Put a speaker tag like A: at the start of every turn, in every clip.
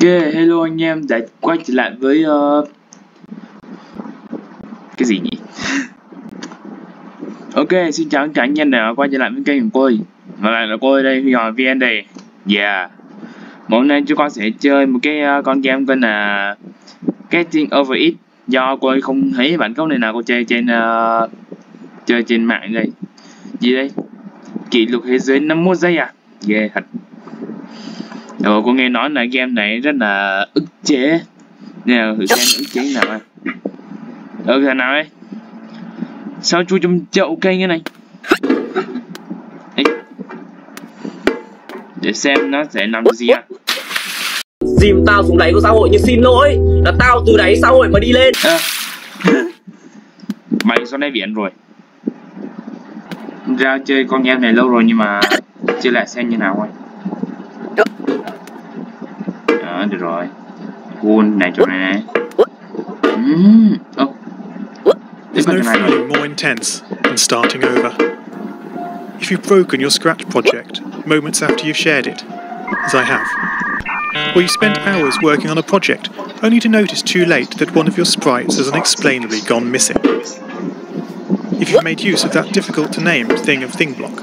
A: Hello anh em đã quay trở lại với cái gì nhỉ? Ok, xin chào tất cả anh em đã quay trở lại với kênh của tôi. Và lại là tôi đây, Huy Hoàng VN đây. Yeah. Hôm nay chúng con sẽ chơi một cái con game tên là Getting Over It. Do tôi không thấy bản gốc này nào cô chơi trên mạng đây. Gì đây? Kỷ lục thế giới 51 giây à? Yeah thật. Rồi cô nghe nói là game này rất là ức chế. Nên là thử xem ức chế nào. Thằng nào đây? Sao chui trong chậu cây như này? Ê. Để xem nó sẽ làm gì à?
B: Dìm tao xuống đáy của xã hội nhưng xin lỗi, là tao từ đáy xã hội mà đi lên.
A: Mày xuống đây biển rồi. Ra chơi con game này lâu rồi nhưng mà chơi lại xem như nào thôi. Đó, được rồi. Cool, này chỗ này này.
C: There's no feeling more intense than starting over. If you've broken your Scratch project moments after you've shared it, as I have, or you spent hours working on a project only to notice too late that one of your sprites has unexplainably gone missing. If you've made use of that difficult-to-name thing block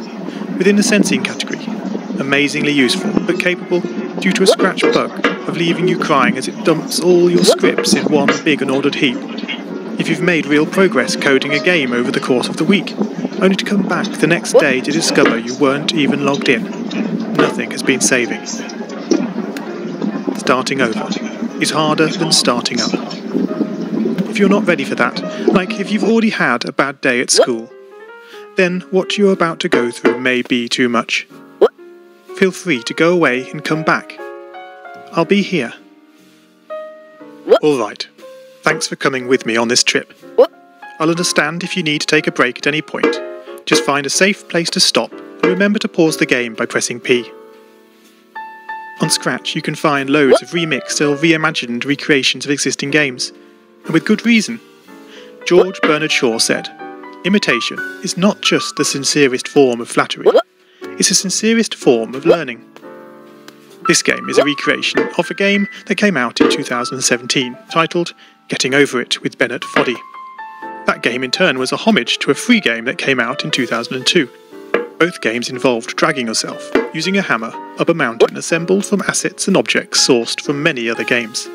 C: within the sensing category, amazingly useful but capable, due to a Scratch bug, of leaving you crying as it dumps all your scripts in one big unordered heap. If you've made real progress coding a game over the course of the week, only to come back the next day to discover you weren't even logged in, nothing has been saving. Starting over is harder than starting up. If you're not ready for that, like if you've already had a bad day at school, then what you're about to go through may be too much. Feel free to go away and come back. I'll be here. All right. Thanks for coming with me on this trip. I'll understand if you need to take a break at any point. Just find a safe place to stop and remember to pause the game by pressing P. On Scratch you can find loads of remixed or reimagined recreations of existing games, and with good reason. George Bernard Shaw said, "Imitation is not just the sincerest form of flattery, it's the sincerest form of learning." This game is a recreation of a game that came out in 2017, titled Getting Over It with Bennett Foddy. That game in turn was a homage to a free game that came out in 2002. Both games involved dragging yourself, using a hammer, up a mountain assembled from assets and objects sourced from many other games.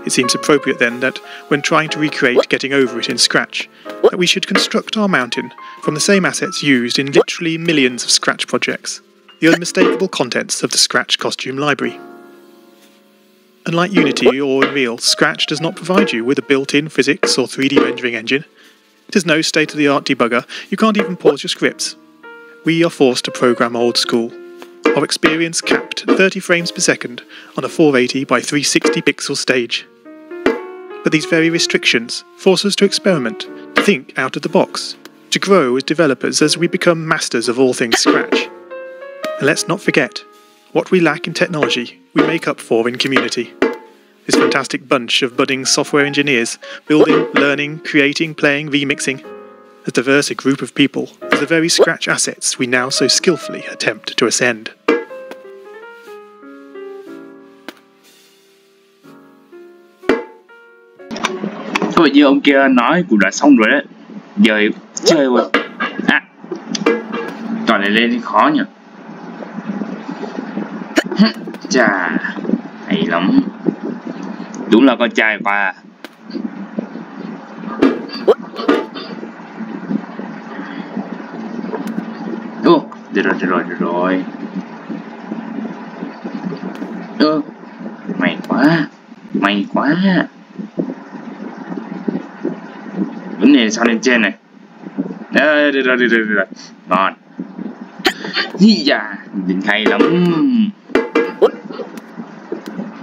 C: It seems appropriate then that, when trying to recreate Getting Over It in Scratch, that we should construct our mountain from the same assets used in literally millions of Scratch projects, the unmistakable contents of the Scratch costume library. Unlike Unity or Unreal, Scratch does not provide you with a built-in physics or 3D rendering engine. It has no state-of-the-art debugger, you can't even pause your scripts. We are forced to program old school. Our experience capped at 30 frames per second on a 480 by 360 pixel stage. But these very restrictions force us to experiment, to think out of the box, to grow as developers as we become masters of all things Scratch. And let's not forget, what we lack in technology, we make up for in community. This fantastic bunch of budding software engineers, building, learning, creating, playing, remixing, as diverse a group of people as the very Scratch assets we now so skillfully attempt to ascend.
A: Thôi như ông kia nói cũng đã xong rồi đấy. Giờ chơi rồi. Toàn này lên thì khó nhỉ. Chà, hay lắm. Đúng là con trai qua. Được rồi. May quá. Vấn đề sao lên trên này. Được rồi. Ngon. Đỉnh hay lắm.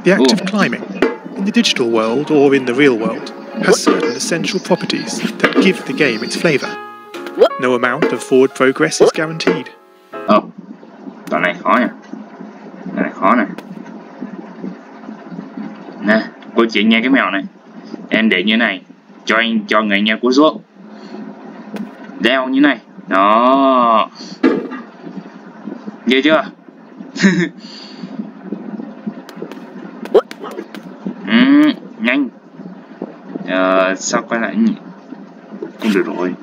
C: The act of climbing, in the digital world or in the real world, has certain essential properties that give the game its flavour. No amount of forward progress is guaranteed.
A: Đoạn này khó nha. Đoạn này khó nè. Nè, cô chị nghe cái mèo này. Em để như này, cho người nghe cú xuống. Đeo như này. Đó. Ghê chưa? Nhanh. Sao quay lại nhỉ? Không được rồi.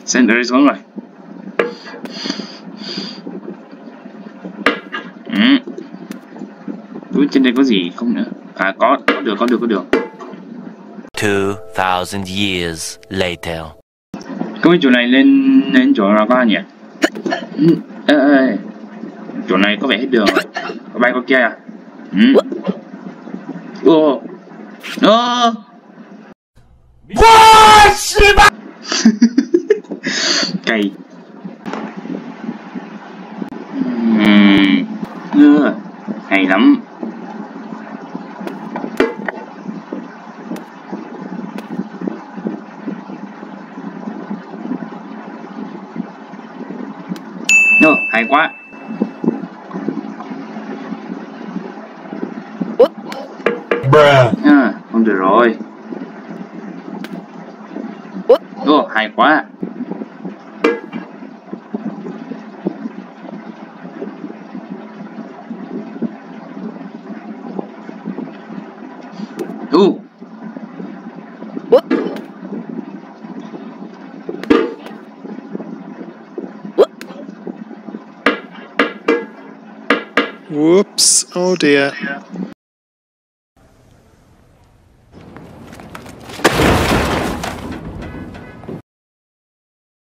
A: Sen rơi xuống rồi. Túi trên đây có gì không nữa? À có được.
D: 2,000 years later.
A: Không biết chỗ này lên chỗ nào có nhỉ? Chỗ này có vẻ hết đường rồi. Có bay qua kia à? Cay. Hay lắm. Hay quá. Không được rồi. Hay quá.
C: Whoops, oh dear.